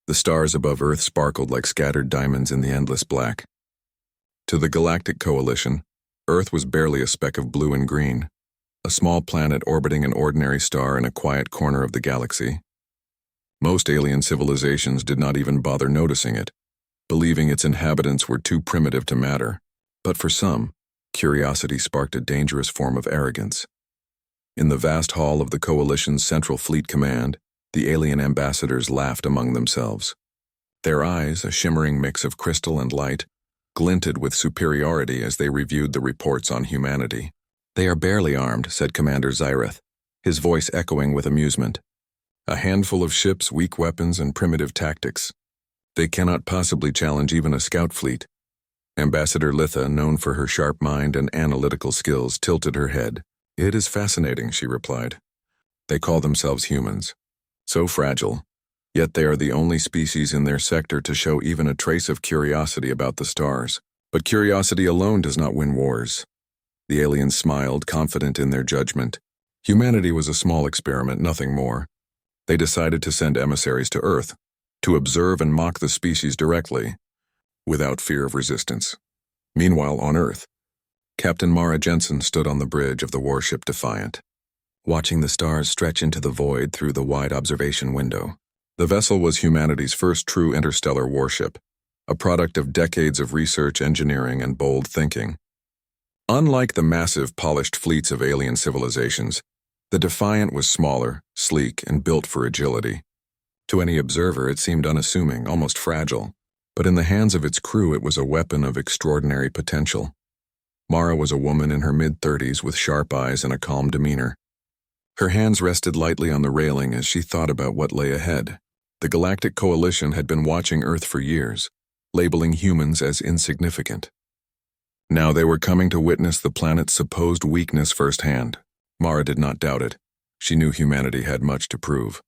The stars above Earth sparkled like scattered diamonds in the endless black. To the Galactic Coalition, Earth was barely a speck of blue and green, a small planet orbiting an ordinary star in a quiet corner of the galaxy. Most alien civilizations did not even bother noticing it, believing its inhabitants were too primitive to matter. But for some, curiosity sparked a dangerous form of arrogance. In the vast hall of the Coalition's Central Fleet Command, the alien ambassadors laughed among themselves. Their eyes, a shimmering mix of crystal and light, glinted with superiority as they reviewed the reports on humanity. "They are barely armed," said Commander Zyreth, his voice echoing with amusement. "A handful of ships, weak weapons, and primitive tactics. They cannot possibly challenge even a scout fleet." Ambassador Litha, known for her sharp mind and analytical skills, tilted her head. "It is fascinating," she replied. "They call themselves humans. So fragile, yet they are the only species in their sector to show even a trace of curiosity about the stars. But curiosity alone does not win wars." The aliens smiled, confident in their judgment. Humanity was a small experiment, nothing more. They decided to send emissaries to Earth, to observe and mock the species directly, without fear of resistance. Meanwhile, on Earth, Captain Mara Jensen stood on the bridge of the warship Defiant, watching the stars stretch into the void through the wide observation window. The vessel was humanity's first true interstellar warship, a product of decades of research, engineering, and bold thinking. Unlike the massive, polished fleets of alien civilizations, the Defiant was smaller, sleek, and built for agility. To any observer, it seemed unassuming, almost fragile, but in the hands of its crew it was a weapon of extraordinary potential. Mara was a woman in her mid-30s with sharp eyes and a calm demeanor. Her hands rested lightly on the railing as she thought about what lay ahead. The Galactic Coalition had been watching Earth for years, labeling humans as insignificant. Now they were coming to witness the planet's supposed weakness firsthand. Mara did not doubt it. She knew humanity had much to prove.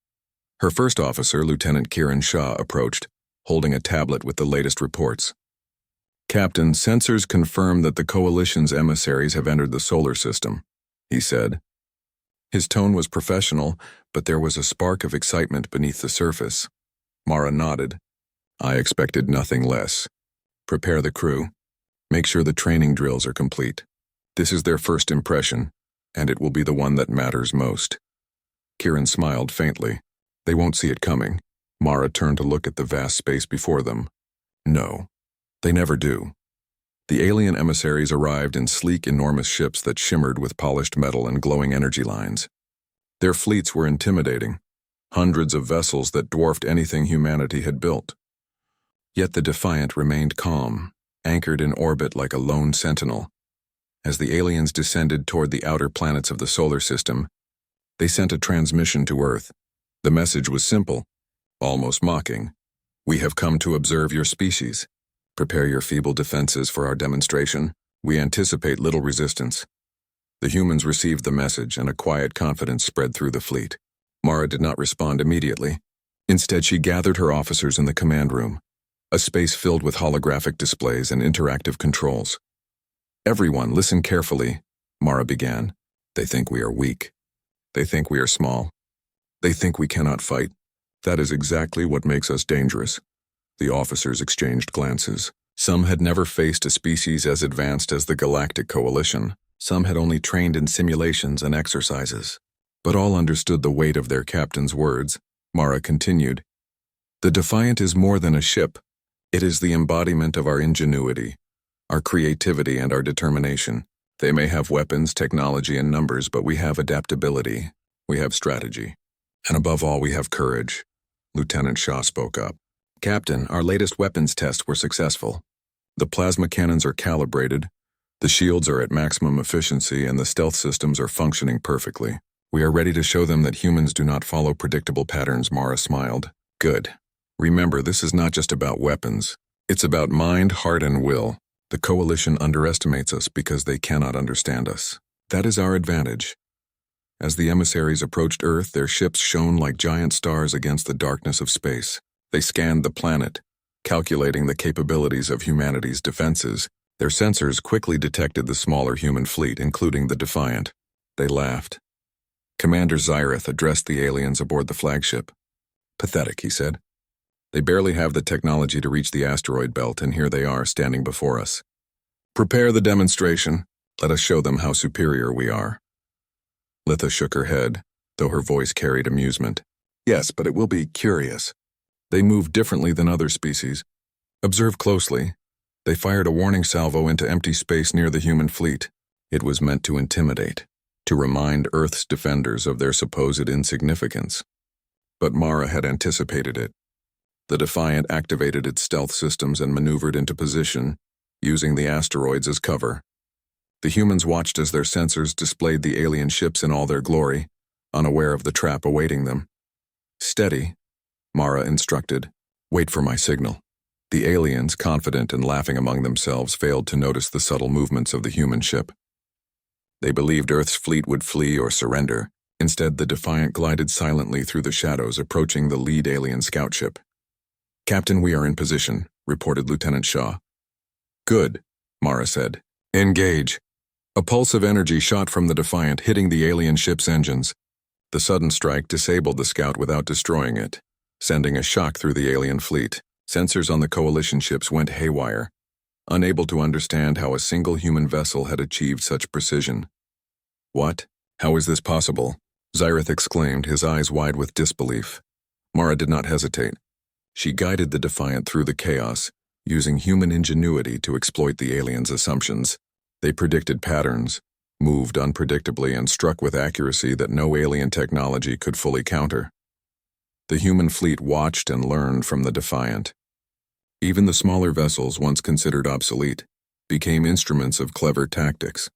Her first officer, Lieutenant Kiran Shah, approached, holding a tablet with the latest reports. "Captain, sensors confirm that the Coalition's emissaries have entered the solar system," he said. His tone was professional, but there was a spark of excitement beneath the surface. Mara nodded. "I expected nothing less. Prepare the crew. Make sure the training drills are complete. This is their first impression, and it will be the one that matters most." Kiran smiled faintly. "They won't see it coming." Mara turned to look at the vast space before them. "No, they never do." The alien emissaries arrived in sleek, enormous ships that shimmered with polished metal and glowing energy lines. Their fleets were intimidating, hundreds of vessels that dwarfed anything humanity had built. Yet the Defiant remained calm, anchored in orbit like a lone sentinel. As the aliens descended toward the outer planets of the solar system, they sent a transmission to Earth. The message was simple, almost mocking. "We have come to observe your species. Prepare your feeble defenses for our demonstration. We anticipate little resistance." The humans received the message, and a quiet confidence spread through the fleet. Mara did not respond immediately. Instead, she gathered her officers in the command room, a space filled with holographic displays and interactive controls. "Everyone, listen carefully," Mara began. "They think we are weak. They think we are small. They think we cannot fight. That is exactly what makes us dangerous." The officers exchanged glances. Some had never faced a species as advanced as the Galactic Coalition. Some had only trained in simulations and exercises. But all understood the weight of their captain's words. Mara continued, "The Defiant is more than a ship. It is the embodiment of our ingenuity, our creativity, and our determination. They may have weapons, technology, and numbers, but we have adaptability. We have strategy. And above all, we have courage." Lieutenant Shah spoke up. "Captain, our latest weapons tests were successful. The plasma cannons are calibrated, the shields are at maximum efficiency, and the stealth systems are functioning perfectly. We are ready to show them that humans do not follow predictable patterns." Mara smiled. "Good. Remember, this is not just about weapons. It's about mind, heart, and will. The Coalition underestimates us because they cannot understand us. That is our advantage." As the emissaries approached Earth, their ships shone like giant stars against the darkness of space. They scanned the planet, calculating the capabilities of humanity's defenses. Their sensors quickly detected the smaller human fleet, including the Defiant. They laughed. Commander Zyreth addressed the aliens aboard the flagship. "Pathetic," he said. They barely have the technology to reach the asteroid belt, and here they are standing before us. Prepare the demonstration. Let us show them how superior we are. Litha shook her head, though her voice carried amusement. Yes, but it will be curious. They move differently than other species. Observe closely. They fired a warning salvo into empty space near the human fleet. It was meant to intimidate, to remind Earth's defenders of their supposed insignificance. But Mara had anticipated it. The Defiant activated its stealth systems and maneuvered into position, using the asteroids as cover. The humans watched as their sensors displayed the alien ships in all their glory, unaware of the trap awaiting them. Steady, Mara instructed. Wait for my signal. The aliens, confident and laughing among themselves, failed to notice the subtle movements of the human ship. They believed Earth's fleet would flee or surrender. Instead, the Defiant glided silently through the shadows, approaching the lead alien scout ship. Captain, we are in position, reported Lieutenant Shaw. Good, Mara said. Engage. A pulse of energy shot from the Defiant, hitting the alien ship's engines. The sudden strike disabled the scout without destroying it, sending a shock through the alien fleet. Sensors on the coalition ships went haywire, unable to understand how a single human vessel had achieved such precision. What? How is this possible? Xyrith exclaimed, his eyes wide with disbelief. Mara did not hesitate. She guided the Defiant through the chaos, using human ingenuity to exploit the aliens' assumptions. They predicted patterns, moved unpredictably, and struck with accuracy that no alien technology could fully counter. The human fleet watched and learned from the Defiant. Even the smaller vessels, once considered obsolete, became instruments of clever tactics.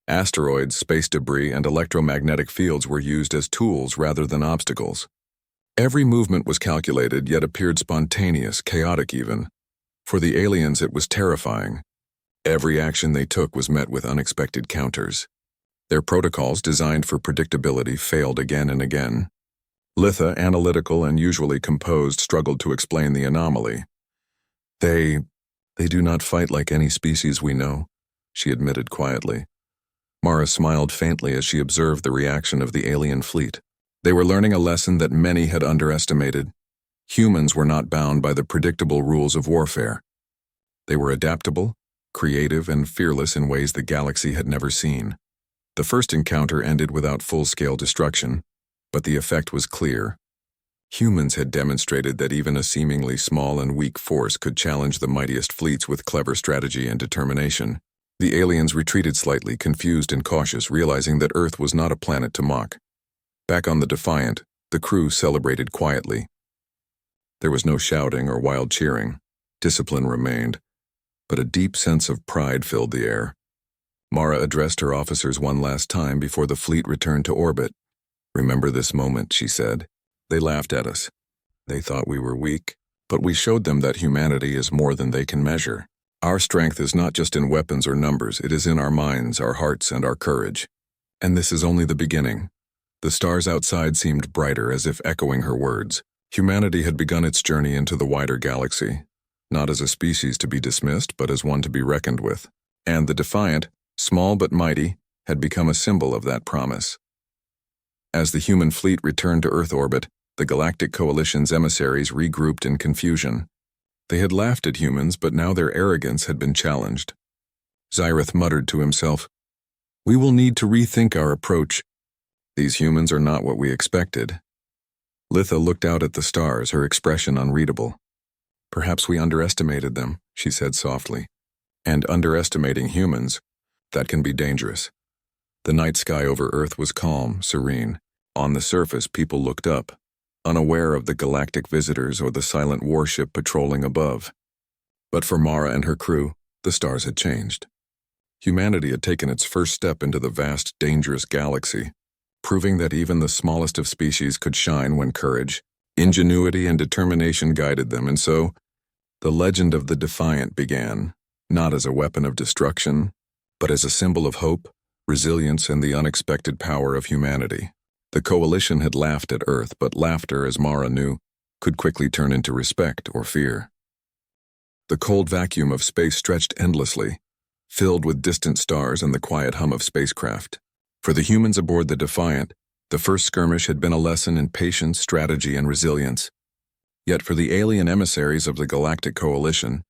Asteroids, space debris, and electromagnetic fields were used as tools rather than obstacles. Every movement was calculated, yet appeared spontaneous, chaotic even. For the aliens, it was terrifying. Every action they took was met with unexpected counters. Their protocols, designed for predictability, failed again and again. Litha, analytical and usually composed, struggled to explain the anomaly. They do not fight like any species we know, she admitted quietly. Mara smiled faintly as she observed the reaction of the alien fleet. They were learning a lesson that many had underestimated. Humans were not bound by the predictable rules of warfare. They were adaptable, creative, and fearless in ways the galaxy had never seen. The first encounter ended without full-scale destruction, but the effect was clear. Humans had demonstrated that even a seemingly small and weak force could challenge the mightiest fleets with clever strategy and determination. The aliens retreated slightly, confused and cautious, realizing that Earth was not a planet to mock. Back on the Defiant, the crew celebrated quietly. There was no shouting or wild cheering. Discipline remained, but a deep sense of pride filled the air. Mara addressed her officers one last time before the fleet returned to orbit. Remember this moment, she said. They laughed at us. They thought we were weak, but we showed them that humanity is more than they can measure. Our strength is not just in weapons or numbers, it is in our minds, our hearts, and our courage. And this is only the beginning. The stars outside seemed brighter, as if echoing her words. Humanity had begun its journey into the wider galaxy, not as a species to be dismissed, but as one to be reckoned with. And the Defiant, small but mighty, had become a symbol of that promise. As the human fleet returned to Earth orbit, the Galactic Coalition's emissaries regrouped in confusion. They had laughed at humans, but now their arrogance had been challenged. Xyrith muttered to himself, "We will need to rethink our approach. These humans are not what we expected." Litha looked out at the stars, her expression unreadable. "Perhaps we underestimated them," she said softly. "And underestimating humans, that can be dangerous." The night sky over Earth was calm, serene. On the surface, people looked up, unaware of the galactic visitors or the silent warship patrolling above. But for Mara and her crew, the stars had changed. Humanity had taken its first step into the vast, dangerous galaxy, proving that even the smallest of species could shine when courage, ingenuity, and determination guided them. And so, the legend of the Defiant began, not as a weapon of destruction, but as a symbol of hope, resilience, and the unexpected power of humanity. The Coalition had laughed at Earth, but laughter, as Mara knew, could quickly turn into respect or fear. The cold vacuum of space stretched endlessly, filled with distant stars and the quiet hum of spacecraft. For the humans aboard the Defiant, the first skirmish had been a lesson in patience, strategy, and resilience. Yet for the alien emissaries of the Galactic Coalition,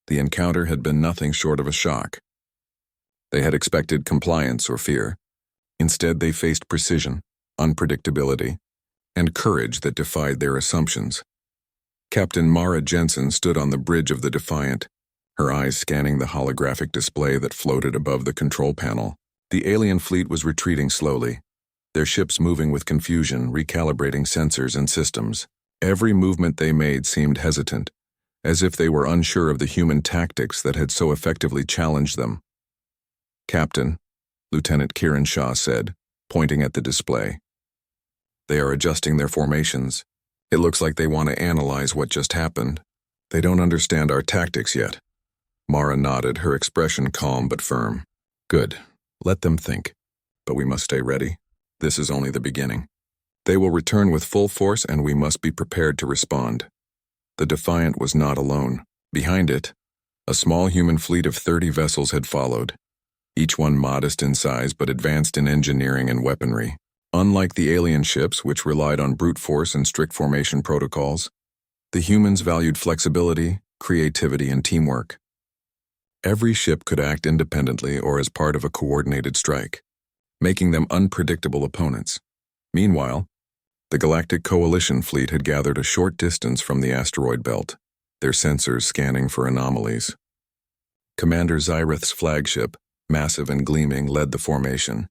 the encounter had been nothing short of a shock. They had expected compliance or fear. Instead, they faced precision, unpredictability, and courage that defied their assumptions. Captain Mara Jensen stood on the bridge of the Defiant, her eyes scanning the holographic display that floated above the control panel. The alien fleet was retreating slowly, their ships moving with confusion, recalibrating sensors and systems. Every movement they made seemed hesitant, as if they were unsure of the human tactics that had so effectively challenged them. "Captain," Lieutenant Kiran Shah said, pointing at the display. "They are adjusting their formations. It looks like they want to analyze what just happened. They don't understand our tactics yet." Mara nodded, her expression calm but firm. "Good. Let them think. But we must stay ready. This is only the beginning. They will return with full force and we must be prepared to respond." The Defiant was not alone. Behind it, a small human fleet of 30 vessels had followed, each one modest in size but advanced in engineering and weaponry. Unlike the alien ships, which relied on brute force and strict formation protocols, the humans valued flexibility, creativity, and teamwork. Every ship could act independently or as part of a coordinated strike, making them unpredictable opponents. Meanwhile, the Galactic Coalition fleet had gathered a short distance from the asteroid belt, their sensors scanning for anomalies. Commander Zyrith's flagship, massive and gleaming, led the formation.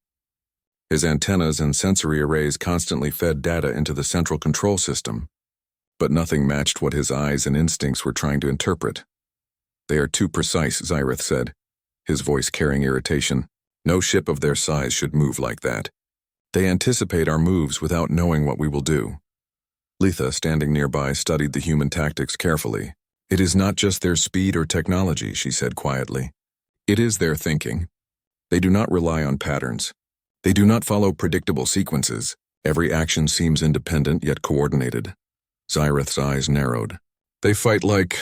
His antennas and sensory arrays constantly fed data into the central control system, but nothing matched what his eyes and instincts were trying to interpret. "They are too precise," Zyrith said, his voice carrying irritation. "No ship of their size should move like that. They anticipate our moves without knowing what we will do." Letha, standing nearby, studied the human tactics carefully. "It is not just their speed or technology," she said quietly. "It is their thinking. They do not rely on patterns. They do not follow predictable sequences. Every action seems independent yet coordinated." Zyrith's eyes narrowed. "They fight like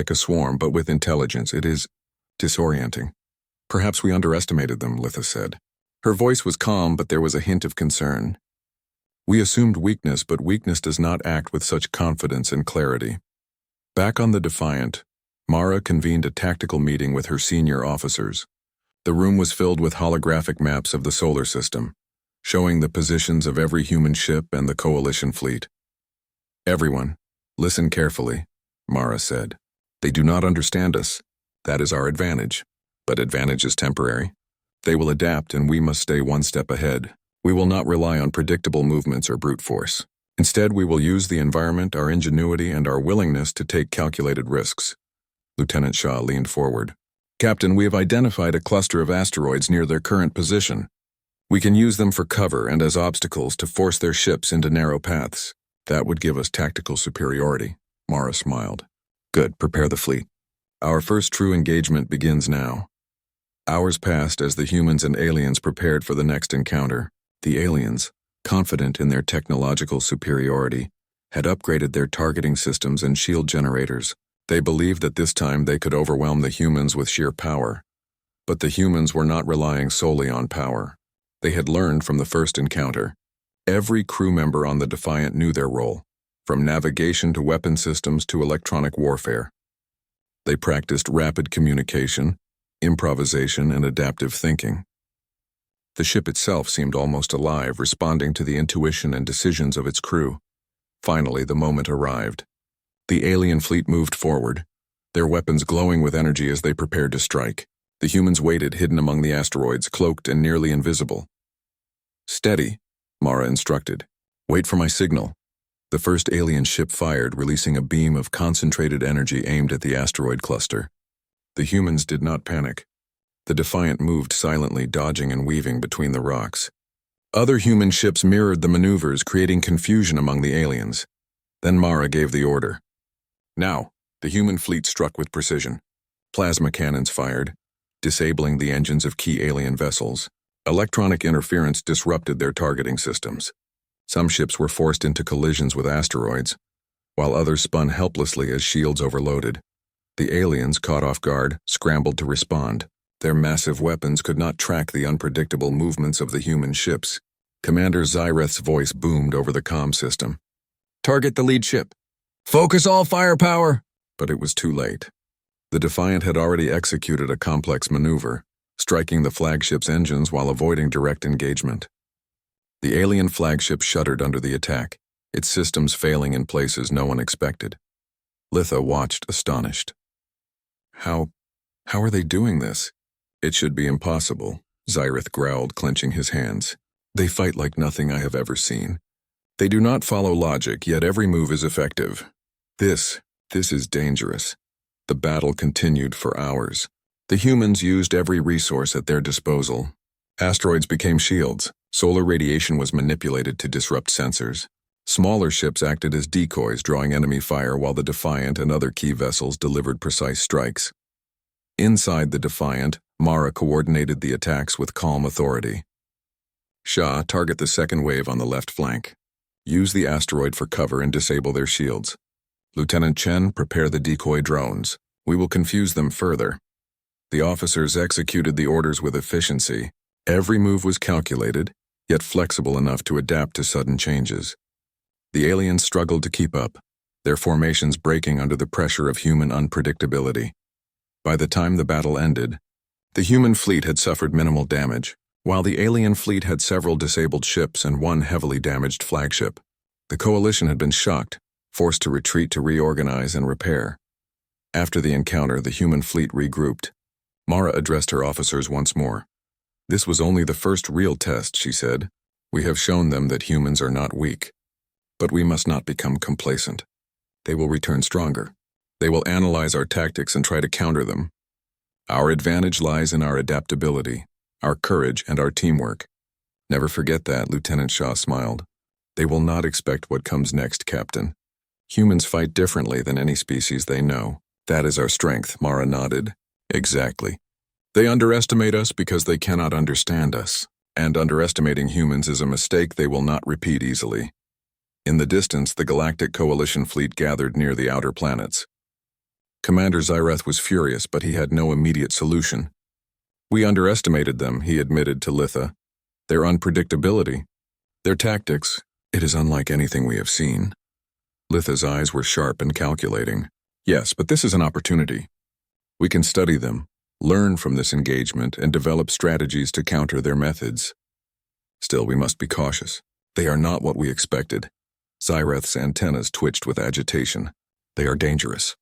a swarm, but with intelligence. It is disorienting." "Perhaps we underestimated them," Letha said. Her voice was calm, but there was a hint of concern. "We assumed weakness, but weakness does not act with such confidence and clarity." Back on the Defiant, Mara convened a tactical meeting with her senior officers. The room was filled with holographic maps of the solar system, showing the positions of every human ship and the Coalition fleet. "Everyone, listen carefully," Mara said. "They do not understand us. That is our advantage. But advantage is temporary. They will adapt and we must stay one step ahead. We will not rely on predictable movements or brute force. Instead, we will use the environment, our ingenuity, and our willingness to take calculated risks." Lieutenant Shah leaned forward. "Captain, we have identified a cluster of asteroids near their current position. We can use them for cover and as obstacles to force their ships into narrow paths. That would give us tactical superiority." Mara smiled. "Good, prepare the fleet. Our first true engagement begins now." Hours passed as the humans and aliens prepared for the next encounter. The aliens, confident in their technological superiority, had upgraded their targeting systems and shield generators. They believed that this time they could overwhelm the humans with sheer power. But the humans were not relying solely on power. They had learned from the first encounter. Every crew member on the Defiant knew their role, from navigation to weapon systems to electronic warfare. They practiced rapid communication, improvisation, and adaptive thinking. The ship itself seemed almost alive, responding to the intuition and decisions of its crew. Finally, the moment arrived. The alien fleet moved forward, their weapons glowing with energy as they prepared to strike. The humans waited, hidden among the asteroids, cloaked and nearly invisible. "Steady," Mara instructed. "Wait for my signal." The first alien ship fired, releasing a beam of concentrated energy aimed at the asteroid cluster. The humans did not panic. The Defiant moved silently, dodging and weaving between the rocks. Other human ships mirrored the maneuvers, creating confusion among the aliens. Then Mara gave the order. Now, the human fleet struck with precision. Plasma cannons fired, disabling the engines of key alien vessels. Electronic interference disrupted their targeting systems. Some ships were forced into collisions with asteroids, while others spun helplessly as shields overloaded. The aliens, caught off guard, scrambled to respond. Their massive weapons could not track the unpredictable movements of the human ships. Commander Zyrith's voice boomed over the comm system. "Target the lead ship. Focus all firepower! But it was too late. The Defiant had already executed a complex maneuver, striking the flagship's engines while avoiding direct engagement. The alien flagship shuddered under the attack, its systems failing in places no one expected. Litha watched, astonished. How are they doing this? It should be impossible, Xyrith growled, clenching his hands. They fight like nothing I have ever seen. They do not follow logic, yet every move is effective. This is dangerous. The battle continued for hours. The humans used every resource at their disposal. Asteroids became shields. Solar radiation was manipulated to disrupt sensors. Smaller ships acted as decoys, drawing enemy fire while the Defiant and other key vessels delivered precise strikes. Inside the Defiant, Mara coordinated the attacks with calm authority. Shah, target the second wave on the left flank. Use the asteroid for cover and disable their shields. Lieutenant Chen, prepare the decoy drones. We will confuse them further. The officers executed the orders with efficiency. Every move was calculated, yet flexible enough to adapt to sudden changes. The aliens struggled to keep up, their formations breaking under the pressure of human unpredictability. By the time the battle ended, the human fleet had suffered minimal damage, while the alien fleet had several disabled ships and one heavily damaged flagship. The coalition had been shocked, forced to retreat to reorganize and repair. After the encounter, the human fleet regrouped. Mara addressed her officers once more. This was only the first real test, she said. We have shown them that humans are not weak. But we must not become complacent. They will return stronger. They will analyze our tactics and try to counter them. Our advantage lies in our adaptability, our courage, and our teamwork. Never forget that, Lieutenant Shaw smiled. They will not expect what comes next, Captain. Humans fight differently than any species they know. That is our strength, Mara nodded. Exactly. They underestimate us because they cannot understand us, and underestimating humans is a mistake they will not repeat easily. In the distance, the Galactic Coalition fleet gathered near the outer planets. Commander Xyrith was furious, but he had no immediate solution. We underestimated them, he admitted to Litha. Their unpredictability, their tactics, it is unlike anything we have seen. Litha's eyes were sharp and calculating. Yes, but this is an opportunity. We can study them, learn from this engagement, and develop strategies to counter their methods. Still, we must be cautious. They are not what we expected. Xyrith's antennas twitched with agitation. They are dangerous.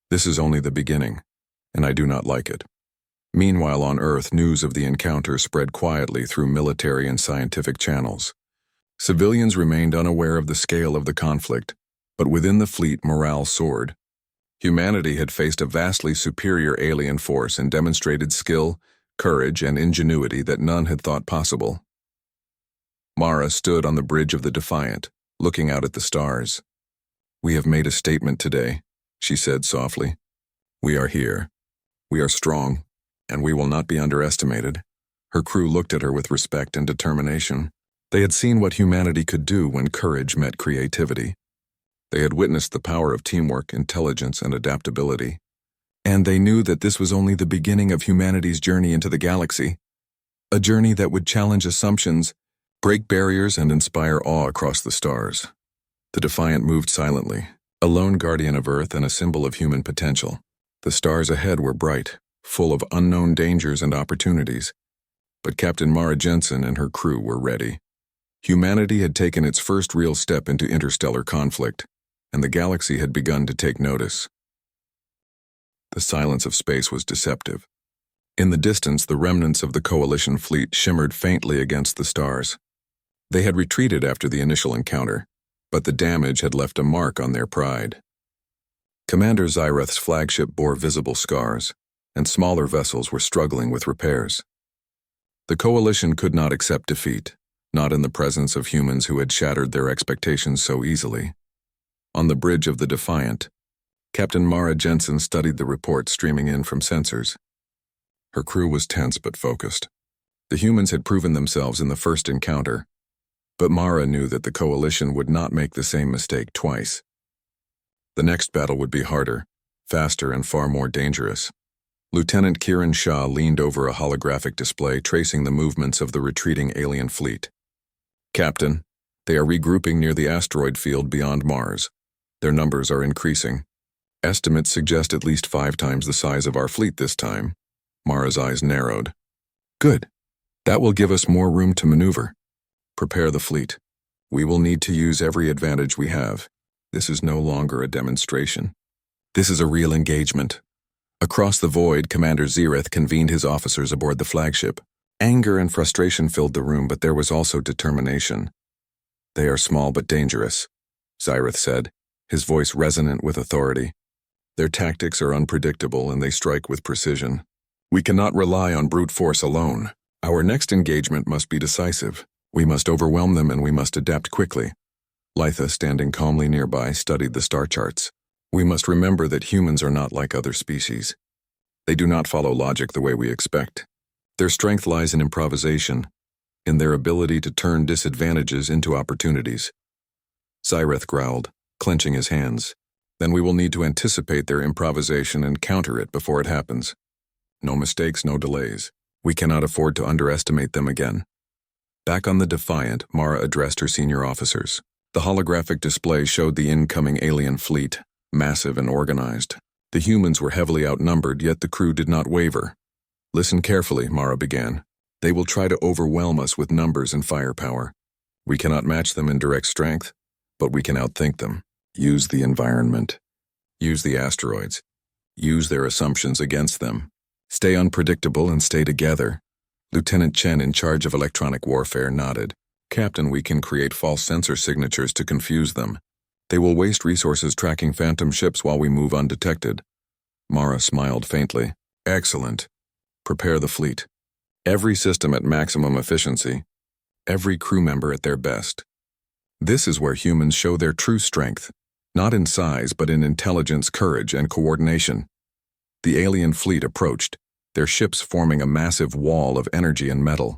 This is only the beginning, and I do not like it. Meanwhile, on Earth, news of the encounter spread quietly through military and scientific channels. Civilians remained unaware of the scale of the conflict, but within the fleet, morale soared. Humanity had faced a vastly superior alien force and demonstrated skill, courage, and ingenuity that none had thought possible. Mara stood on the bridge of the Defiant, looking out at the stars. We have made a statement today, she said softly. We are here. We are strong, and we will not be underestimated. Her crew looked at her with respect and determination. They had seen what humanity could do when courage met creativity. They had witnessed the power of teamwork, intelligence, and adaptability. And they knew that this was only the beginning of humanity's journey into the galaxy. A journey that would challenge assumptions, break barriers, and inspire awe across the stars. The Defiant moved silently, a lone guardian of Earth and a symbol of human potential. The stars ahead were bright, full of unknown dangers and opportunities. But Captain Mara Jensen and her crew were ready. Humanity had taken its first real step into interstellar conflict, and the galaxy had begun to take notice. The silence of space was deceptive. In the distance, the remnants of the Coalition fleet shimmered faintly against the stars. They had retreated after the initial encounter, but the damage had left a mark on their pride. Commander Xyrith's flagship bore visible scars, and smaller vessels were struggling with repairs. The Coalition could not accept defeat, not in the presence of humans who had shattered their expectations so easily. On the bridge of the Defiant, Captain Mara Jensen studied the report streaming in from sensors. Her crew was tense but focused. The humans had proven themselves in the first encounter, but Mara knew that the Coalition would not make the same mistake twice. The next battle would be harder, faster, and far more dangerous. Lieutenant Kiran Shah leaned over a holographic display tracing the movements of the retreating alien fleet. Captain, they are regrouping near the asteroid field beyond Mars. Their numbers are increasing. Estimates suggest at least 5 times the size of our fleet this time. Mara's eyes narrowed. Good. That will give us more room to maneuver. Prepare the fleet. We will need to use every advantage we have. This is no longer a demonstration. This is a real engagement. Across the void, Commander Zereth convened his officers aboard the flagship. Anger and frustration filled the room, but there was also determination. They are small but dangerous, Zereth said, his voice resonant with authority. Their tactics are unpredictable and they strike with precision. We cannot rely on brute force alone. Our next engagement must be decisive. We must overwhelm them and we must adapt quickly. Litha, standing calmly nearby, studied the star charts. We must remember that humans are not like other species. They do not follow logic the way we expect. Their strength lies in improvisation, in their ability to turn disadvantages into opportunities. Zereth growled, clenching his hands. Then we will need to anticipate their improvisation and counter it before it happens. No mistakes, no delays. We cannot afford to underestimate them again. Back on the Defiant, Mara addressed her senior officers. The holographic display showed the incoming alien fleet, massive and organized. The humans were heavily outnumbered, yet the crew did not waver. Listen carefully, Mara began. They will try to overwhelm us with numbers and firepower. We cannot match them in direct strength, but we can outthink them. Use the environment. Use the asteroids. Use their assumptions against them. Stay unpredictable and stay together. Lieutenant Chen, in charge of electronic warfare, nodded. Captain, we can create false sensor signatures to confuse them. They will waste resources tracking phantom ships while we move undetected. Mara smiled faintly. Excellent. Prepare the fleet. Every system at maximum efficiency. Every crew member at their best. This is where humans show their true strength, not in size but in intelligence, courage, and coordination. The alien fleet approached, their ships forming a massive wall of energy and metal.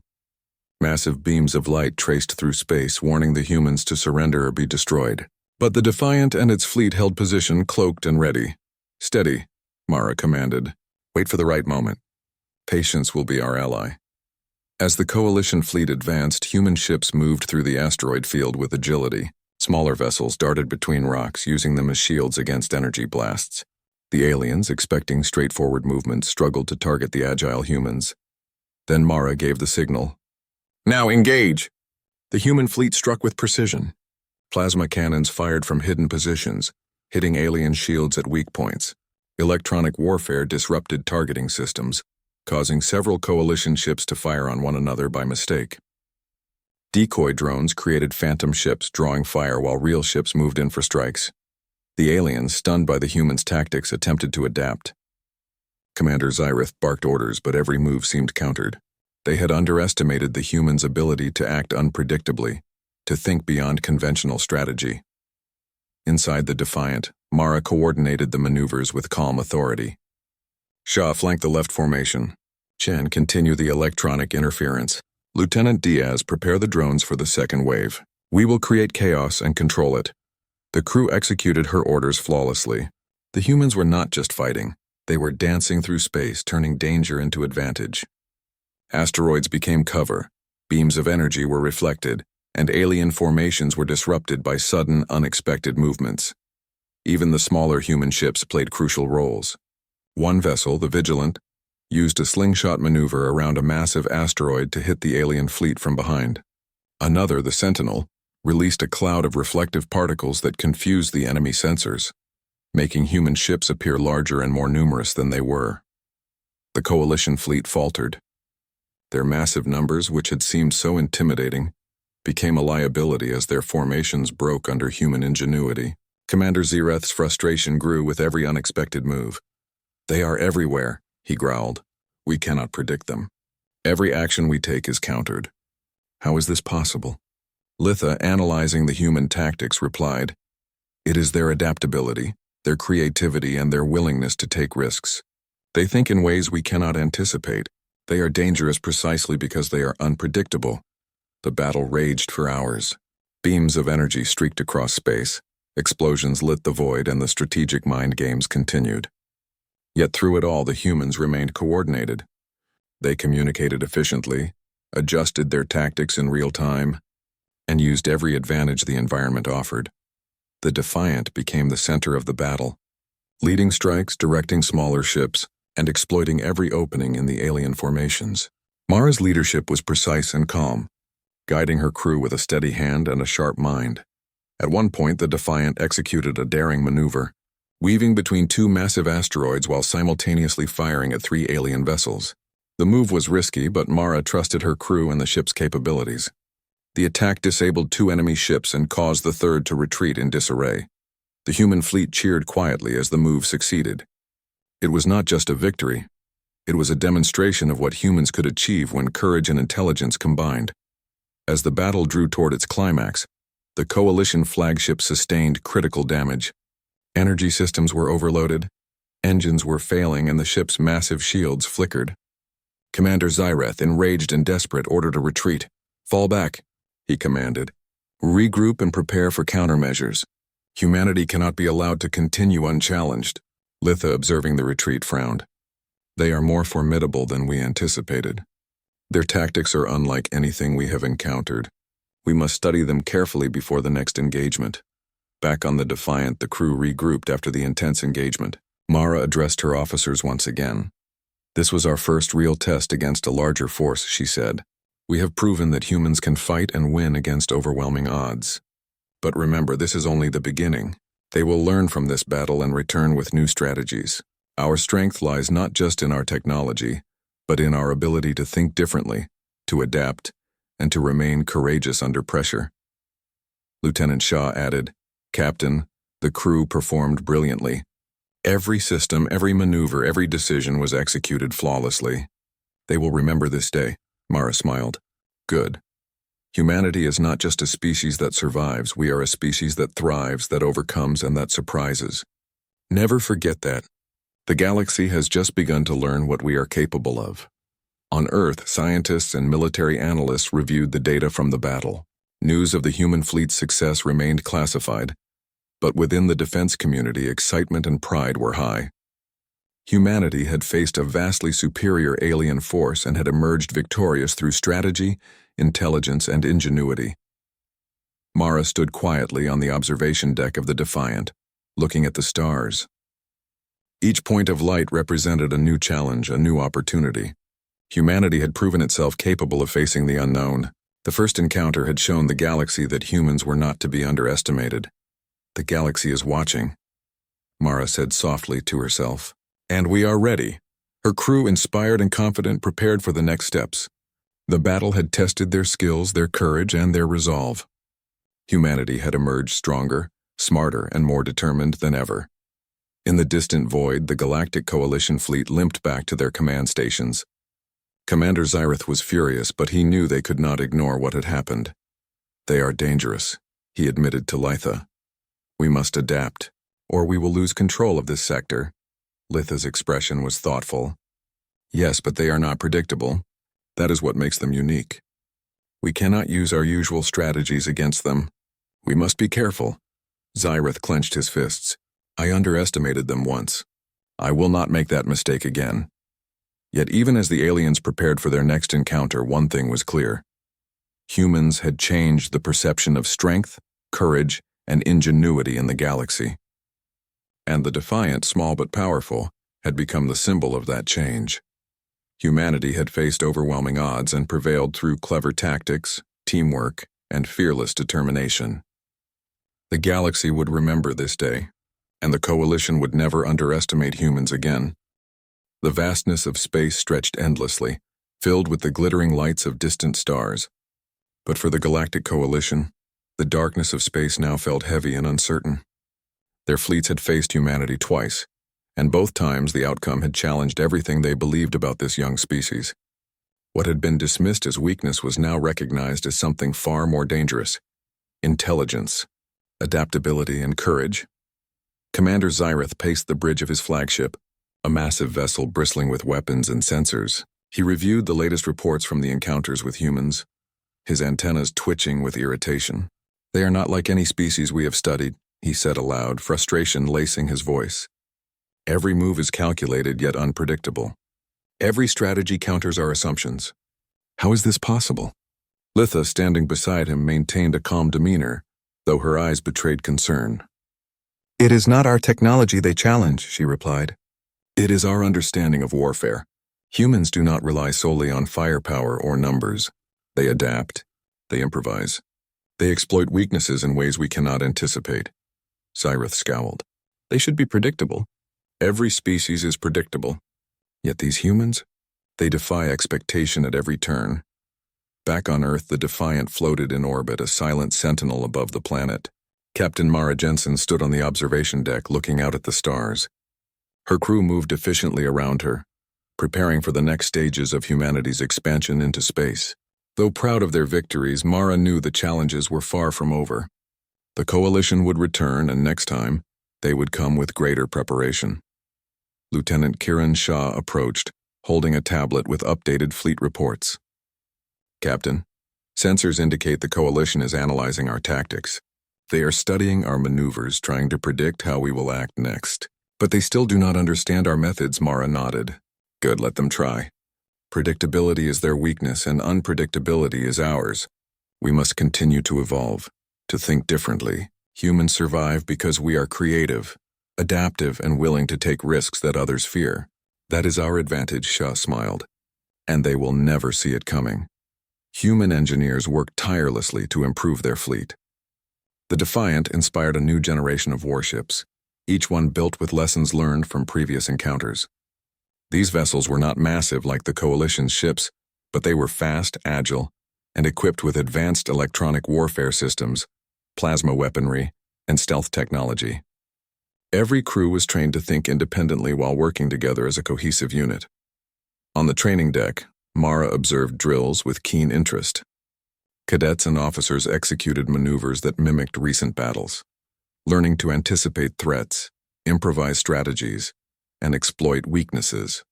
Massive beams of light traced through space, warning the humans to surrender or be destroyed. But the Defiant and its fleet held position, cloaked and ready. Steady, Mara commanded. Wait for the right moment. Patience will be our ally. As the coalition fleet advanced, human ships moved through the asteroid field with agility. Smaller vessels darted between rocks, using them as shields against energy blasts. The aliens, expecting straightforward movements, struggled to target the agile humans. Then Mara gave the signal. Now engage! The human fleet struck with precision. Plasma cannons fired from hidden positions, hitting alien shields at weak points. Electronic warfare disrupted targeting systems, causing several coalition ships to fire on one another by mistake. Decoy drones created phantom ships, drawing fire while real ships moved in for strikes. The aliens, stunned by the humans' tactics, attempted to adapt. Commander Zereth barked orders, but every move seemed countered. They had underestimated the humans' ability to act unpredictably, to think beyond conventional strategy. Inside the Defiant, Mara coordinated the maneuvers with calm authority. Shaw, flank the left formation. Chen, continue the electronic interference. Lieutenant Diaz, prepare the drones for the second wave. We will create chaos and control it. The crew executed her orders flawlessly. The humans were not just fighting. They were dancing through space, turning danger into advantage. Asteroids became cover, beams of energy were reflected, and alien formations were disrupted by sudden, unexpected movements. Even the smaller human ships played crucial roles. One vessel, the Vigilant, used a slingshot maneuver around a massive asteroid to hit the alien fleet from behind. Another, the Sentinel, released a cloud of reflective particles that confused the enemy sensors, making human ships appear larger and more numerous than they were. The coalition fleet faltered. Their massive numbers, which had seemed so intimidating, became a liability as their formations broke under human ingenuity. Commander Zereth's frustration grew with every unexpected move. They are everywhere, he growled. We cannot predict them. Every action we take is countered. How is this possible? Litha, analyzing the human tactics, replied, It is their adaptability, their creativity, and their willingness to take risks. They think in ways we cannot anticipate. They are dangerous precisely because they are unpredictable. The battle raged for hours. Beams of energy streaked across space. Explosions lit the void, and the strategic mind games continued. Yet through it all, the humans remained coordinated. They communicated efficiently, adjusted their tactics in real time, and used every advantage the environment offered. The Defiant became the center of the battle, leading strikes, directing smaller ships, and exploiting every opening in the alien formations. Mara's leadership was precise and calm, guiding her crew with a steady hand and a sharp mind. At one point, the Defiant executed a daring maneuver, weaving between two massive asteroids while simultaneously firing at 3 alien vessels. The move was risky, but Mara trusted her crew and the ship's capabilities. The attack disabled 2 enemy ships and caused the third to retreat in disarray. The human fleet cheered quietly as the move succeeded. It was not just a victory. It was a demonstration of what humans could achieve when courage and intelligence combined. As the battle drew toward its climax, the Coalition flagship sustained critical damage. Energy systems were overloaded, engines were failing, and the ship's massive shields flickered. Commander Zyreth, enraged and desperate, ordered a retreat. "Fall back," he commanded. "Regroup and prepare for countermeasures. Humanity cannot be allowed to continue unchallenged." Litha, observing the retreat, frowned. "They are more formidable than we anticipated. Their tactics are unlike anything we have encountered. We must study them carefully before the next engagement." Back on the Defiant, the crew regrouped after the intense engagement. Mara addressed her officers once again. "This was our first real test against a larger force," she said. "We have proven that humans can fight and win against overwhelming odds. But remember, this is only the beginning. They will learn from this battle and return with new strategies. Our strength lies not just in our technology, but in our ability to think differently, to adapt, and to remain courageous under pressure." Lieutenant Shaw added, "Captain, the crew performed brilliantly. Every system, every maneuver, every decision was executed flawlessly. They will remember this day." Mara smiled. "Good. Humanity is not just a species that survives. We are a species that thrives, that overcomes, and that surprises. Never forget that. The galaxy has just begun to learn what we are capable of." On Earth, scientists and military analysts reviewed the data from the battle. News of the human fleet's success remained classified, but within the defense community, excitement and pride were high. Humanity had faced a vastly superior alien force and had emerged victorious through strategy, intelligence, and ingenuity. Mara stood quietly on the observation deck of the Defiant, looking at the stars. Each point of light represented a new challenge, a new opportunity. Humanity had proven itself capable of facing the unknown. The first encounter had shown the galaxy that humans were not to be underestimated. "The galaxy is watching," Mara said softly to herself. "And we are ready." Her crew, inspired and confident, prepared for the next steps. The battle had tested their skills, their courage, and their resolve. Humanity had emerged stronger, smarter, and more determined than ever. In the distant void, the Galactic Coalition fleet limped back to their command stations. Commander Zyreth was furious, but he knew they could not ignore what had happened. "They are dangerous," he admitted to Litha. "We must adapt, or we will lose control of this sector." Litha's expression was thoughtful. "Yes, but they are not predictable. That is what makes them unique. We cannot use our usual strategies against them. We must be careful." Zyreth clenched his fists. "I underestimated them once. I will not make that mistake again." Yet even as the aliens prepared for their next encounter, one thing was clear. Humans had changed the perception of strength, courage, and ingenuity in the galaxy. And the Defiant, small but powerful, had become the symbol of that change. Humanity had faced overwhelming odds and prevailed through clever tactics, teamwork, and fearless determination. The galaxy would remember this day, and the Coalition would never underestimate humans again. The vastness of space stretched endlessly, filled with the glittering lights of distant stars. But for the Galactic Coalition, the darkness of space now felt heavy and uncertain. Their fleets had faced humanity twice, and both times the outcome had challenged everything they believed about this young species. What had been dismissed as weakness was now recognized as something far more dangerous: intelligence, adaptability, and courage. Commander Zyreth paced the bridge of his flagship, a massive vessel bristling with weapons and sensors. He reviewed the latest reports from the encounters with humans, his antennas twitching with irritation. "They are not like any species we have studied," he said aloud, frustration lacing his voice. "Every move is calculated yet unpredictable. Every strategy counters our assumptions. How is this possible?" Litha, standing beside him, maintained a calm demeanor, though her eyes betrayed concern. It is not our technology they challenge, she replied. It is our understanding of warfare. Humans do not rely solely on firepower or numbers. They adapt. They improvise. They exploit weaknesses in ways we cannot anticipate. Zyrith scowled. They should be predictable. Every species is predictable. Yet these humans, they defy expectation at every turn. Back on Earth, the Defiant floated in orbit, a silent sentinel above the planet. Captain Mara Jensen stood on the observation deck looking out at the stars. Her crew moved efficiently around her, preparing for the next stages of humanity's expansion into space. Though proud of their victories, Mara knew the challenges were far from over. The coalition would return, and next time, they would come with greater preparation. Lieutenant Kiran Shah approached, holding a tablet with updated fleet reports. Captain, sensors indicate the coalition is analyzing our tactics. They are studying our maneuvers, trying to predict how we will act next. But they still do not understand our methods, Mara nodded. Good, let them try. Predictability is their weakness, and unpredictability is ours. We must continue to evolve, to think differently. Humans survive because we are creative, adaptive, and willing to take risks that others fear. That is our advantage, Shah smiled. And they will never see it coming. Human engineers work tirelessly to improve their fleet. The Defiant inspired a new generation of warships, each one built with lessons learned from previous encounters. These vessels were not massive like the Coalition's ships, but they were fast, agile, and equipped with advanced electronic warfare systems, plasma weaponry, and stealth technology. Every crew was trained to think independently while working together as a cohesive unit. On the training deck, Mara observed drills with keen interest. Cadets and officers executed maneuvers that mimicked recent battles, learning to anticipate threats, improvise strategies, and exploit weaknesses.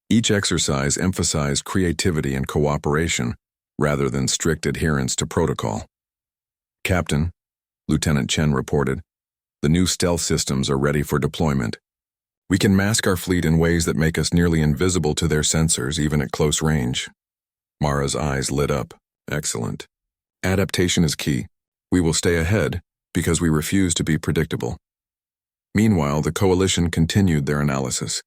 Each exercise emphasized creativity and cooperation rather than strict adherence to protocol. Captain, Lieutenant Chen reported, the new stealth systems are ready for deployment. We can mask our fleet in ways that make us nearly invisible to their sensors, even at close range. Mara's eyes lit up. Excellent. Adaptation is key. We will stay ahead because we refuse to be predictable. Meanwhile, the coalition continued their analysis.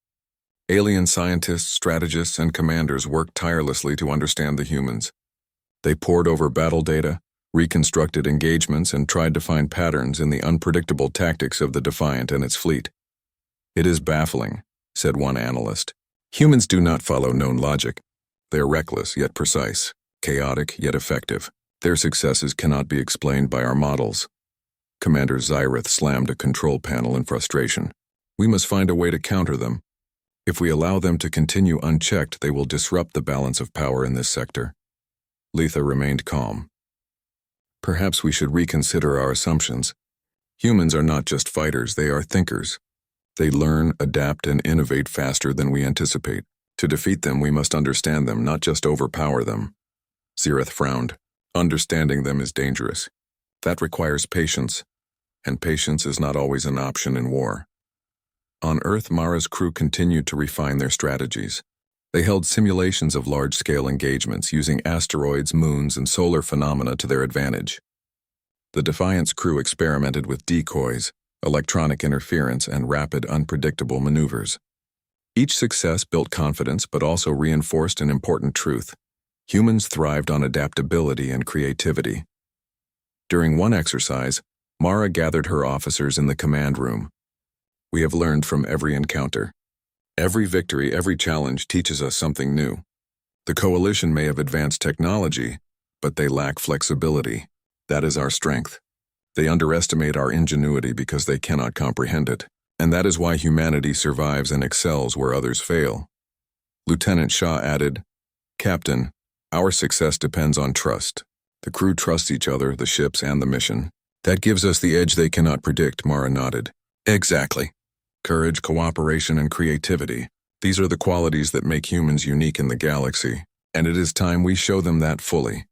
Alien scientists, strategists, and commanders worked tirelessly to understand the humans. They pored over battle data, reconstructed engagements, and tried to find patterns in the unpredictable tactics of the Defiant and its fleet. It is baffling, said one analyst. Humans do not follow known logic. They are reckless yet precise, chaotic yet effective. Their successes cannot be explained by our models. Commander Zyrith slammed a control panel in frustration. We must find a way to counter them. If we allow them to continue unchecked, they will disrupt the balance of power in this sector. Letha remained calm. Perhaps we should reconsider our assumptions. Humans are not just fighters, they are thinkers. They learn, adapt, and innovate faster than we anticipate. To defeat them, we must understand them, not just overpower them. Zyrith frowned. Understanding them is dangerous. That requires patience, and patience is not always an option in war. On Earth, Mara's crew continued to refine their strategies. They held simulations of large-scale engagements using asteroids, moons, and solar phenomena to their advantage. The Defiant's crew experimented with decoys, electronic interference, and rapid, unpredictable maneuvers. Each success built confidence but also reinforced an important truth. Humans thrived on adaptability and creativity. During one exercise, Mara gathered her officers in the command room. We have learned from every encounter. Every victory, every challenge teaches us something new. The coalition may have advanced technology, but they lack flexibility. That is our strength. They underestimate our ingenuity because they cannot comprehend it, and that is why humanity survives and excels where others fail. Lieutenant Shah added, Captain, our success depends on trust. The crew trusts each other, the ships, and the mission. That gives us the edge they cannot predict, Mara nodded. Exactly. Courage, cooperation, and creativity. These are the qualities that make humans unique in the galaxy, and it is time we show them that fully.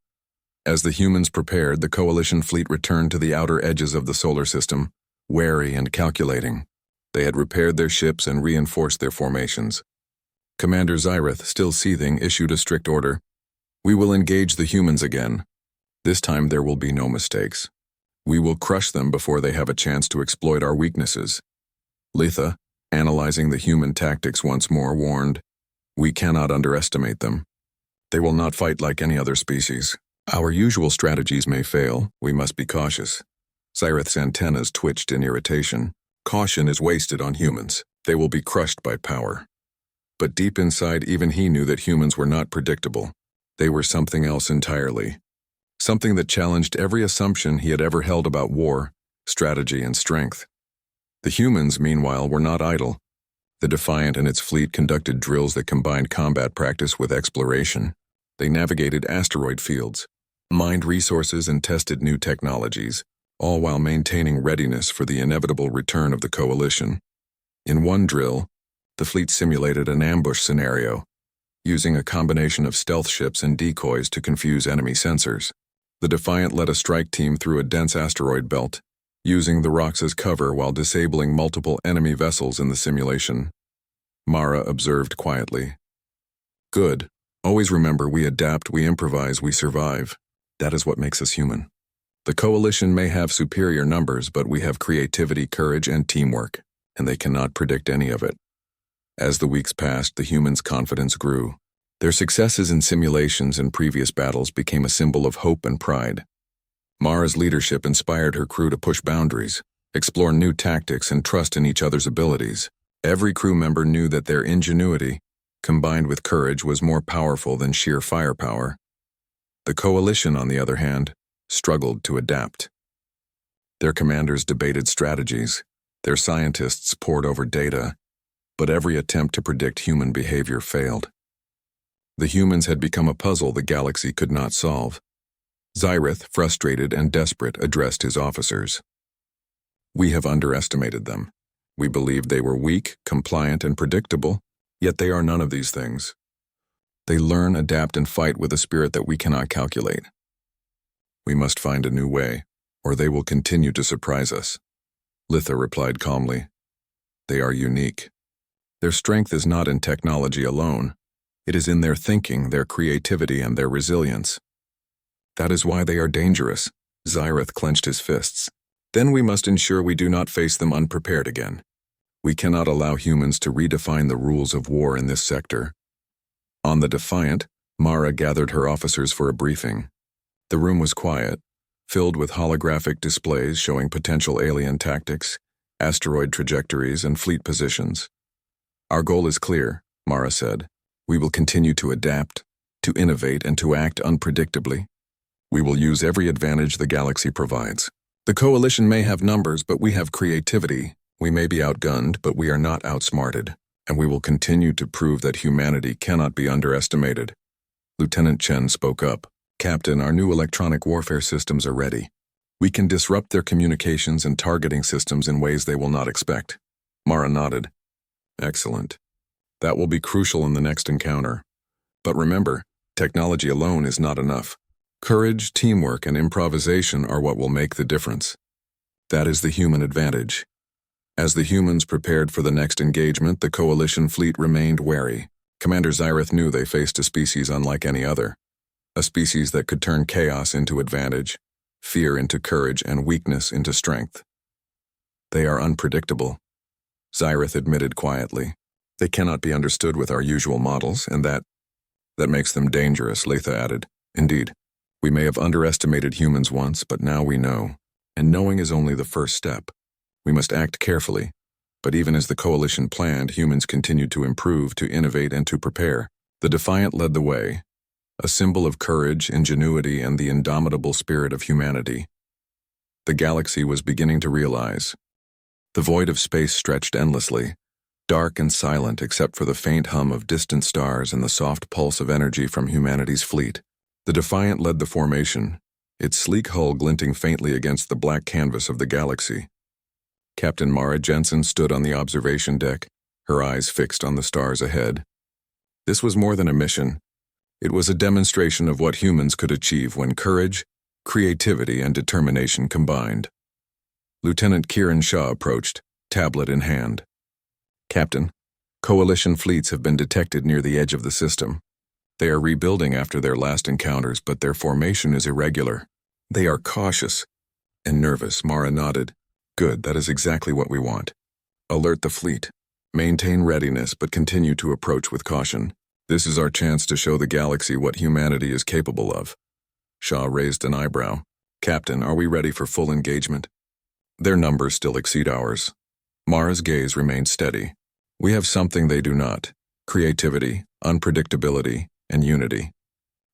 As the humans prepared, the coalition fleet returned to the outer edges of the solar system, wary and calculating. They had repaired their ships and reinforced their formations. Commander Zyrith, still seething, issued a strict order. We will engage the humans again. This time there will be no mistakes. We will crush them before they have a chance to exploit our weaknesses. Letha, analyzing the human tactics once more, warned, "We cannot underestimate them. They will not fight like any other species. Our usual strategies may fail. We must be cautious." Zyrith's antennas twitched in irritation. Caution is wasted on humans. They will be crushed by power. But deep inside, even he knew that humans were not predictable. They were something else entirely. Something that challenged every assumption he had ever held about war, strategy, and strength. The humans, meanwhile, were not idle. The Defiant and its fleet conducted drills that combined combat practice with exploration. They navigated asteroid fields, mined resources, and tested new technologies, all while maintaining readiness for the inevitable return of the Coalition. In one drill, the fleet simulated an ambush scenario, using a combination of stealth ships and decoys to confuse enemy sensors. The Defiant led a strike team through a dense asteroid belt, using the rocks as cover while disabling multiple enemy vessels in the simulation. Mara observed quietly. "Good. Always remember, we adapt, we improvise, we survive. That is what makes us human. The Coalition may have superior numbers, but we have creativity, courage, and teamwork, and they cannot predict any of it." As the weeks passed, the humans' confidence grew. Their successes in simulations and previous battles became a symbol of hope and pride. Mara's leadership inspired her crew to push boundaries, explore new tactics, and trust in each other's abilities. Every crew member knew that their ingenuity, combined with courage, was more powerful than sheer firepower. The Coalition, on the other hand, struggled to adapt. Their commanders debated strategies, their scientists pored over data, but every attempt to predict human behavior failed. The humans had become a puzzle the galaxy could not solve. Zyrith, frustrated and desperate, addressed his officers. "We have underestimated them. We believed they were weak, compliant, and predictable, yet they are none of these things. They learn, adapt, and fight with a spirit that we cannot calculate. We must find a new way, or they will continue to surprise us." Letha replied calmly. "They are unique. Their strength is not in technology alone. It is in their thinking, their creativity, and their resilience. That is why they are dangerous." Zyrith clenched his fists. "Then we must ensure we do not face them unprepared again. We cannot allow humans to redefine the rules of war in this sector." On the Defiant, Mara gathered her officers for a briefing. The room was quiet, filled with holographic displays showing potential alien tactics, asteroid trajectories, and fleet positions. "Our goal is clear," Mara said. "We will continue to adapt, to innovate, and to act unpredictably. We will use every advantage the galaxy provides. The Coalition may have numbers, but we have creativity. We may be outgunned, but we are not outsmarted. And we will continue to prove that humanity cannot be underestimated." Lieutenant Chen spoke up. "Captain, our new electronic warfare systems are ready. We can disrupt their communications and targeting systems in ways they will not expect." Mara nodded. "Excellent. That will be crucial in the next encounter. But remember, technology alone is not enough. Courage, teamwork, and improvisation are what will make the difference. That is the human advantage." As the humans prepared for the next engagement, the Coalition fleet remained wary. Commander Zyrith knew they faced a species unlike any other. A species that could turn chaos into advantage, fear into courage, and weakness into strength. "They are unpredictable," Zyrith admitted quietly. "They cannot be understood with our usual models, and that makes them dangerous," Letha added. "Indeed, we may have underestimated humans once, but now we know, and knowing is only the first step. We must act carefully, but even as the Coalition planned, humans continued to improve, to innovate, and to prepare. The Defiant led the way, a symbol of courage, ingenuity, and the indomitable spirit of humanity. The galaxy was beginning to realize. The void of space stretched endlessly, dark and silent except for the faint hum of distant stars and the soft pulse of energy from humanity's fleet. The Defiant led the formation, its sleek hull glinting faintly against the black canvas of the galaxy. Captain Mara Jensen stood on the observation deck, her eyes fixed on the stars ahead. This was more than a mission. It was a demonstration of what humans could achieve when courage, creativity, and determination combined. Lieutenant Kiran Shah approached, tablet in hand. "Captain, Coalition fleets have been detected near the edge of the system. They are rebuilding after their last encounters, but their formation is irregular. They are cautious, and nervous, Mara nodded. Good, that is exactly what we want. Alert the fleet. Maintain readiness, but continue to approach with caution. This is our chance to show the galaxy what humanity is capable of. Shaw raised an eyebrow. Captain, are we ready for full engagement? Their numbers still exceed ours. Mara's gaze remained steady. We have something they do not. Creativity, unpredictability, and unity.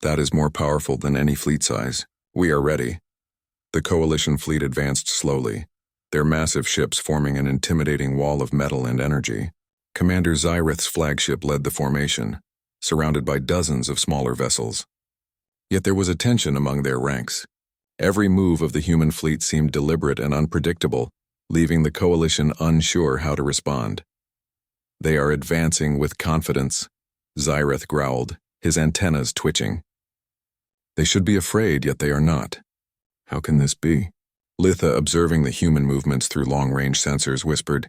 That is more powerful than any fleet size. We are ready. The coalition fleet advanced slowly, their massive ships forming an intimidating wall of metal and energy. Commander Zyrith's flagship led the formation, surrounded by dozens of smaller vessels. Yet there was a tension among their ranks. Every move of the human fleet seemed deliberate and unpredictable, leaving the coalition unsure how to respond. They are advancing with confidence, Zyrith growled, his antennas twitching. They should be afraid, yet they are not. How can this be? Litha, observing the human movements through long-range sensors, whispered,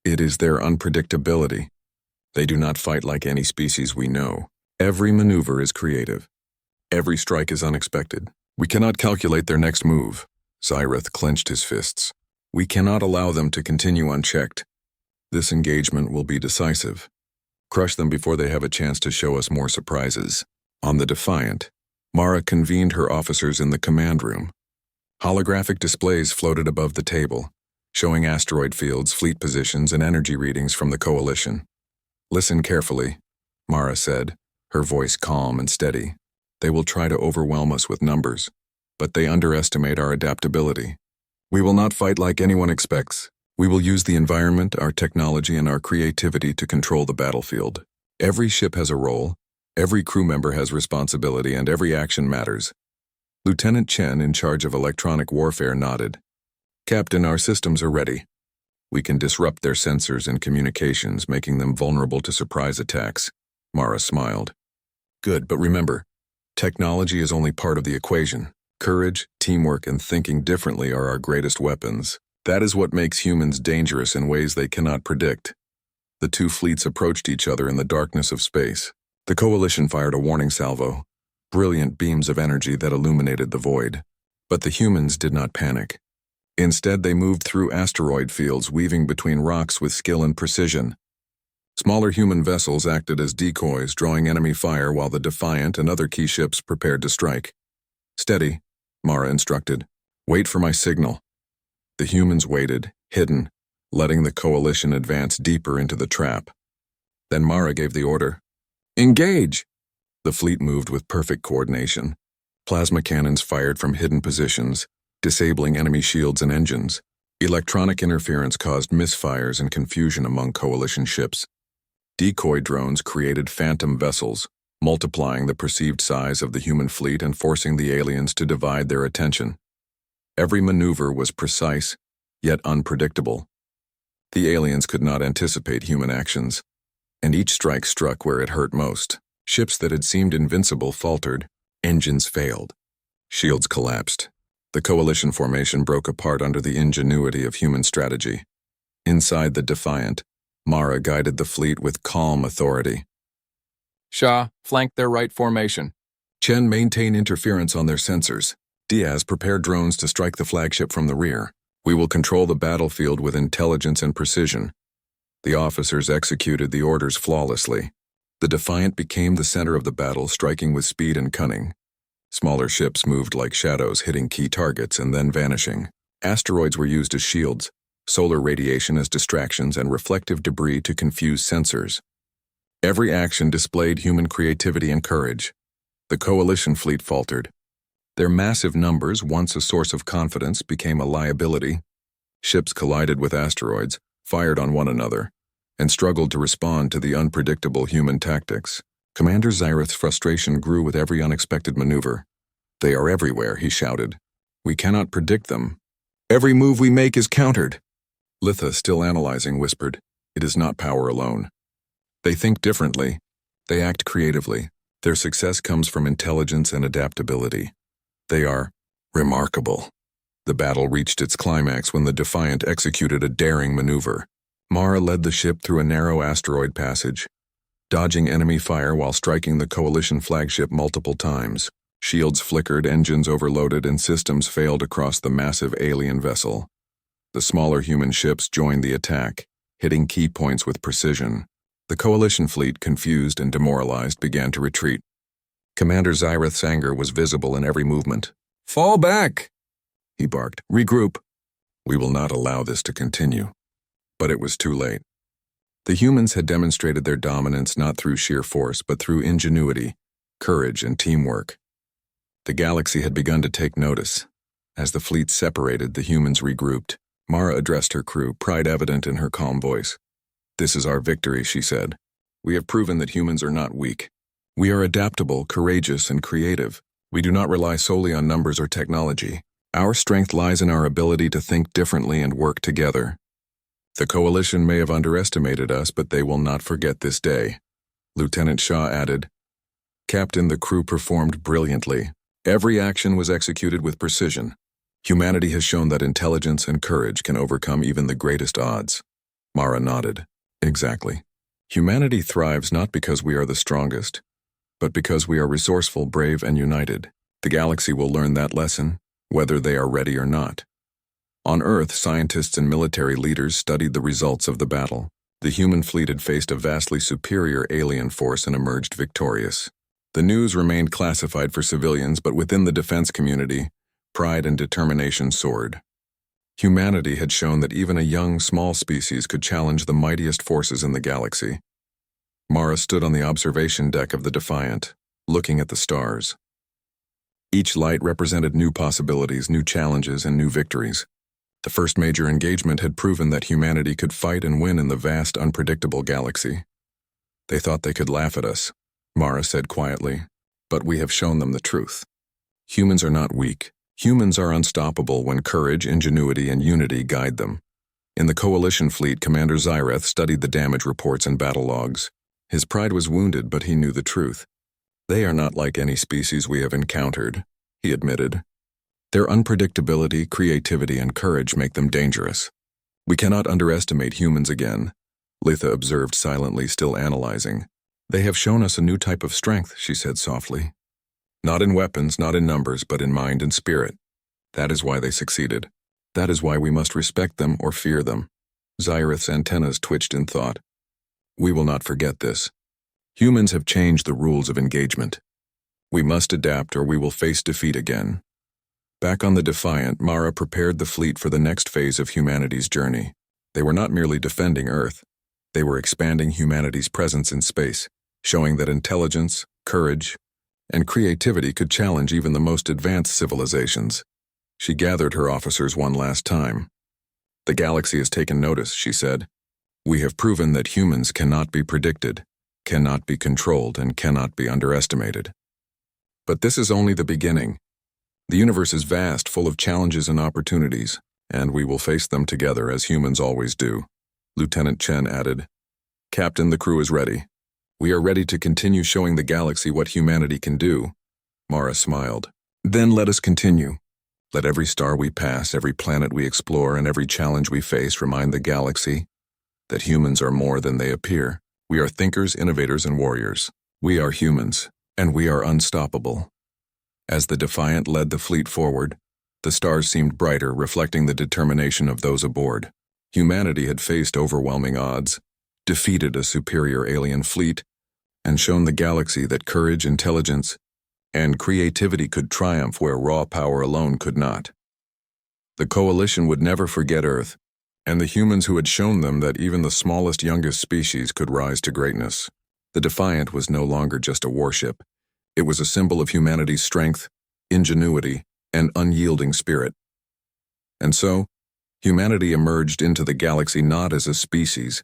It is their unpredictability. They do not fight like any species we know. Every maneuver is creative. Every strike is unexpected. We cannot calculate their next move. Zyrith clenched his fists. We cannot allow them to continue unchecked. This engagement will be decisive. Crush them before they have a chance to show us more surprises. On the Defiant, Mara convened her officers in the command room. Holographic displays floated above the table, showing asteroid fields, fleet positions, and energy readings from the coalition. Listen carefully, Mara said, her voice calm and steady. They will try to overwhelm us with numbers, but they underestimate our adaptability. We will not fight like anyone expects. We will use the environment, our technology, and our creativity to control the battlefield. Every ship has a role, every crew member has responsibility, and every action matters. Lieutenant Chen, in charge of electronic warfare, nodded. Captain, our systems are ready. We can disrupt their sensors and communications, making them vulnerable to surprise attacks. Mara smiled. Good, but remember, technology is only part of the equation. Courage, teamwork, and thinking differently are our greatest weapons. That is what makes humans dangerous in ways they cannot predict. The two fleets approached each other in the darkness of space. The coalition fired a warning salvo, brilliant beams of energy that illuminated the void. But the humans did not panic. Instead, they moved through asteroid fields, weaving between rocks with skill and precision. Smaller human vessels acted as decoys, drawing enemy fire while the Defiant and other key ships prepared to strike. Steady, Mara instructed. Wait for my signal. The humans waited, hidden, letting the coalition advance deeper into the trap. Then Mara gave the order. Engage! The fleet moved with perfect coordination. Plasma cannons fired from hidden positions, disabling enemy shields and engines. Electronic interference caused misfires and confusion among coalition ships. Decoy drones created phantom vessels, multiplying the perceived size of the human fleet and forcing the aliens to divide their attention. Every maneuver was precise, yet unpredictable. The aliens could not anticipate human actions, and each strike struck where it hurt most. Ships that had seemed invincible faltered, engines failed, shields collapsed. The coalition formation broke apart under the ingenuity of human strategy. Inside the Defiant, Mara guided the fleet with calm authority. Shah, flank their right formation. Chen, maintain interference on their sensors. Diaz, prepare drones to strike the flagship from the rear. We will control the battlefield with intelligence and precision. The officers executed the orders flawlessly. The Defiant became the center of the battle, striking with speed and cunning. Smaller ships moved like shadows, hitting key targets and then vanishing. Asteroids were used as shields, solar radiation as distractions, and reflective debris to confuse sensors. Every action displayed human creativity and courage. The coalition fleet faltered. Their massive numbers, once a source of confidence, became a liability. Ships collided with asteroids, fired on one another, and struggled to respond to the unpredictable human tactics. Commander Zyrith's frustration grew with every unexpected maneuver. They are everywhere, he shouted. We cannot predict them. Every move we make is countered. Litha, still analyzing, whispered, It is not power alone. They think differently. They act creatively. Their success comes from intelligence and adaptability. They are remarkable. The battle reached its climax when the Defiant executed a daring maneuver. Mara led the ship through a narrow asteroid passage, dodging enemy fire while striking the coalition flagship multiple times. Shields flickered, engines overloaded, and systems failed across the massive alien vessel. The smaller human ships joined the attack, hitting key points with precision. The Coalition fleet, confused and demoralized, began to retreat. Commander Zyrith's anger was visible in every movement. Fall back! He barked. Regroup. We will not allow this to continue. But it was too late. The humans had demonstrated their dominance not through sheer force, but through ingenuity, courage, and teamwork. The galaxy had begun to take notice. As the fleet separated, the humans regrouped. Mara addressed her crew, pride evident in her calm voice. "This is our victory," she said. "We have proven that humans are not weak. We are adaptable, courageous, and creative. We do not rely solely on numbers or technology. Our strength lies in our ability to think differently and work together. The Coalition may have underestimated us, but they will not forget this day." Lieutenant Shaw added. "Captain, the crew performed brilliantly. Every action was executed with precision. Humanity has shown that intelligence and courage can overcome even the greatest odds." Mara nodded. "Exactly. Humanity thrives not because we are the strongest, but because we are resourceful, brave, and united. The galaxy will learn that lesson, whether they are ready or not." On Earth, scientists and military leaders studied the results of the battle. The human fleet had faced a vastly superior alien force and emerged victorious. The news remained classified for civilians, but within the defense community, pride and determination soared. Humanity had shown that even a young, small species could challenge the mightiest forces in the galaxy. Mara stood on the observation deck of the Defiant, looking at the stars. Each light represented new possibilities, new challenges, and new victories. The first major engagement had proven that humanity could fight and win in the vast, unpredictable galaxy. "They thought they could laugh at us," Mara said quietly, "but we have shown them the truth. Humans are not weak. Humans are unstoppable when courage, ingenuity, and unity guide them." In the Coalition fleet, Commander Zyrith studied the damage reports and battle logs. His pride was wounded, but he knew the truth. "They are not like any species we have encountered," he admitted. "Their unpredictability, creativity, and courage make them dangerous. We cannot underestimate humans again," Litha observed silently, still analyzing. "They have shown us a new type of strength," she said softly. "Not in weapons, not in numbers, but in mind and spirit. That is why they succeeded. That is why we must respect them or fear them." Zyrith's antennas twitched in thought. "We will not forget this. Humans have changed the rules of engagement. We must adapt or we will face defeat again." Back on the Defiant, Mara prepared the fleet for the next phase of humanity's journey. They were not merely defending Earth. They were expanding humanity's presence in space, showing that intelligence, courage, and creativity could challenge even the most advanced civilizations. She gathered her officers one last time. "The galaxy has taken notice," she said. "We have proven that humans cannot be predicted, cannot be controlled, and cannot be underestimated. But this is only the beginning. The universe is vast, full of challenges and opportunities, and we will face them together as humans always do." Lieutenant Chen added. "Captain, the crew is ready. We are ready to continue showing the galaxy what humanity can do." Mara smiled. "Then let us continue. Let every star we pass, every planet we explore, and every challenge we face remind the galaxy that humans are more than they appear. We are thinkers, innovators, and warriors. We are humans, and we are unstoppable." As the Defiant led the fleet forward, the stars seemed brighter, reflecting the determination of those aboard. Humanity had faced overwhelming odds, defeated a superior alien fleet, and shown the galaxy that courage, intelligence, and creativity could triumph where raw power alone could not. The Coalition would never forget Earth, and the humans who had shown them that even the smallest, youngest species could rise to greatness. The Defiant was no longer just a warship. It was a symbol of humanity's strength, ingenuity, and unyielding spirit. And so, humanity emerged into the galaxy not as a species,